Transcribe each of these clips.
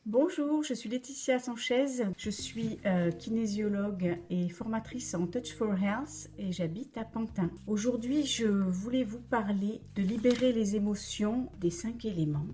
Bonjour, je suis Laetitia Sanchez, je suis kinésiologue et formatrice en Touch for Health et j'habite à Pantin. Aujourd'hui, je voulais vous parler de libérer les émotions des 5 éléments.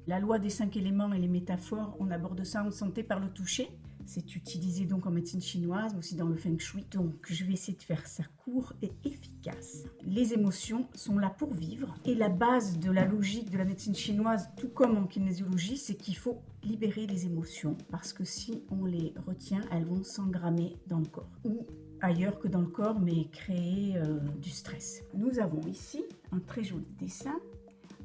La loi des 5 éléments et les métaphores, on aborde ça en santé par le toucher. C'est utilisé donc en médecine chinoise, mais aussi dans le feng shui. Donc, je vais essayer de faire ça court et efficace. Les émotions sont là pour vivre. Et la base de la logique de la médecine chinoise, tout comme en kinésiologie, c'est qu'il faut libérer les émotions. Parce que si on les retient, elles vont s'engrammer dans le corps. Ou ailleurs que dans le corps, mais créer du stress. Nous avons ici un très joli dessin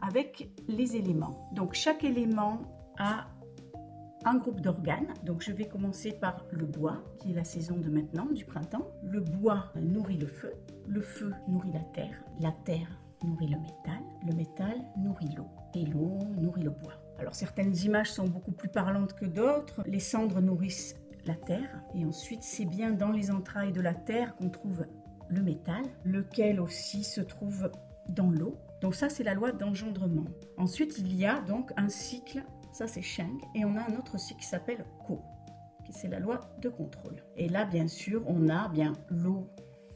avec les éléments. Donc, chaque élément a un groupe d'organes. Donc je vais commencer par le bois, qui est la saison de maintenant, du printemps. Le bois nourrit le feu nourrit la terre nourrit le métal nourrit l'eau, et l'eau nourrit le bois. Alors certaines images sont beaucoup plus parlantes que d'autres. Les cendres nourrissent la terre, et ensuite c'est bien dans les entrailles de la terre qu'on trouve le métal, lequel aussi se trouve dans l'eau. Donc ça c'est la loi d'engendrement. Ensuite il y a donc un cycle. Ça, c'est Sheng. Et on a un autre cycle qui s'appelle Ko, qui c'est la loi de contrôle. Et là, bien sûr, on a bien l'eau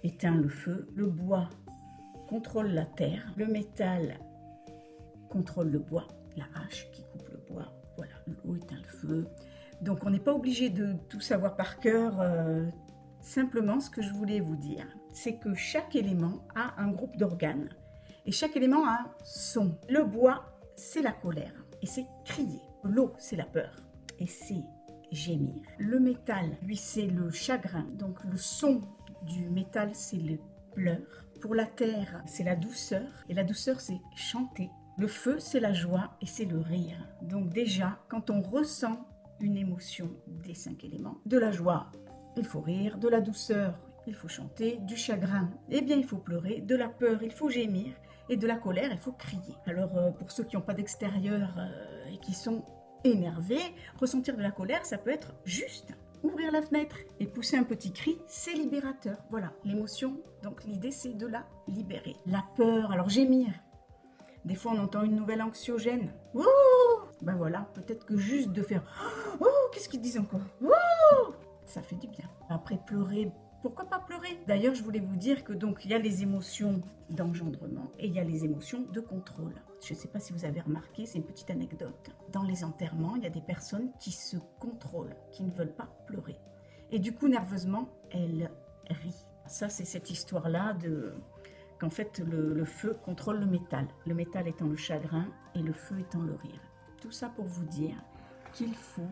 éteint le feu, le bois contrôle la terre, le métal contrôle le bois, la hache qui coupe le bois. Voilà, l'eau éteint le feu. Donc, on n'est pas obligé de tout savoir par cœur. Simplement, ce que je voulais vous dire, c'est que chaque élément a un groupe d'organes. Et chaque élément a un son. Le bois, c'est la colère. Et c'est crier. L'eau, c'est la peur. Et c'est gémir. Le métal, lui, c'est le chagrin. Donc le son du métal, c'est le pleurs. Pour la terre, c'est la douceur. Et la douceur, c'est chanter. Le feu, c'est la joie et c'est le rire. Donc déjà, quand on ressent une émotion des 5 éléments, de la joie, il faut rire. De la douceur, il faut chanter. Du chagrin, eh bien, il faut pleurer. De la peur, il faut gémir. Et de la colère, il faut crier. Alors, pour ceux qui n'ont pas d'extérieur et qui sont énervés, ressentir de la colère, ça peut être juste ouvrir la fenêtre et pousser un petit cri, c'est libérateur. Voilà, l'émotion, donc l'idée, c'est de la libérer. La peur, alors gémir. Des fois, on entend une nouvelle anxiogène. Ouh, ben voilà, peut-être que juste de faire « Oh, qu'est-ce qu'ils disent encore ?» Ça fait du bien. Après, pleurer, pourquoi pas pleurer? D'ailleurs, je voulais vous dire que donc il y a les émotions d'engendrement et il y a les émotions de contrôle. Je ne sais pas si vous avez remarqué, c'est une petite anecdote. Dans les enterrements, il y a des personnes qui se contrôlent, qui ne veulent pas pleurer. Et du coup, nerveusement, elles rient. Ça, c'est cette histoire-là de qu'en fait, le feu contrôle le métal. Le métal étant le chagrin et le feu étant le rire. Tout ça pour vous dire qu'il faut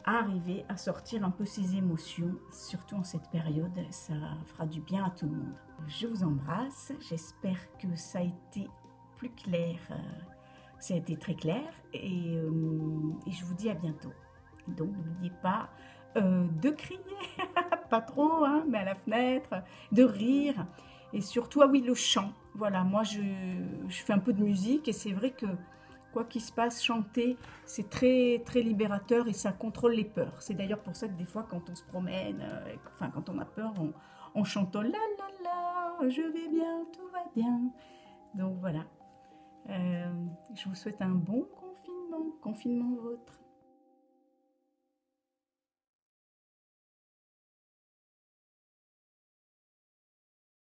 arriver à sortir un peu ses émotions, surtout en cette période, ça fera du bien à tout le monde. Je vous embrasse, j'espère que ça a été plus clair, ça a été très clair, et je vous dis à bientôt. Donc n'oubliez pas de crier, pas trop, hein, mais à la fenêtre, de rire, et surtout, ah oui, le chant. Voilà, moi je fais un peu de musique, et c'est vrai que quoi qu'il se passe, chanter, c'est très, très libérateur et ça contrôle les peurs. C'est d'ailleurs pour ça que des fois, quand on se promène, enfin, quand on a peur, on chantonne « La la la, je vais bien, tout va bien ». Donc voilà. Je vous souhaite un bon confinement, confinement vôtre.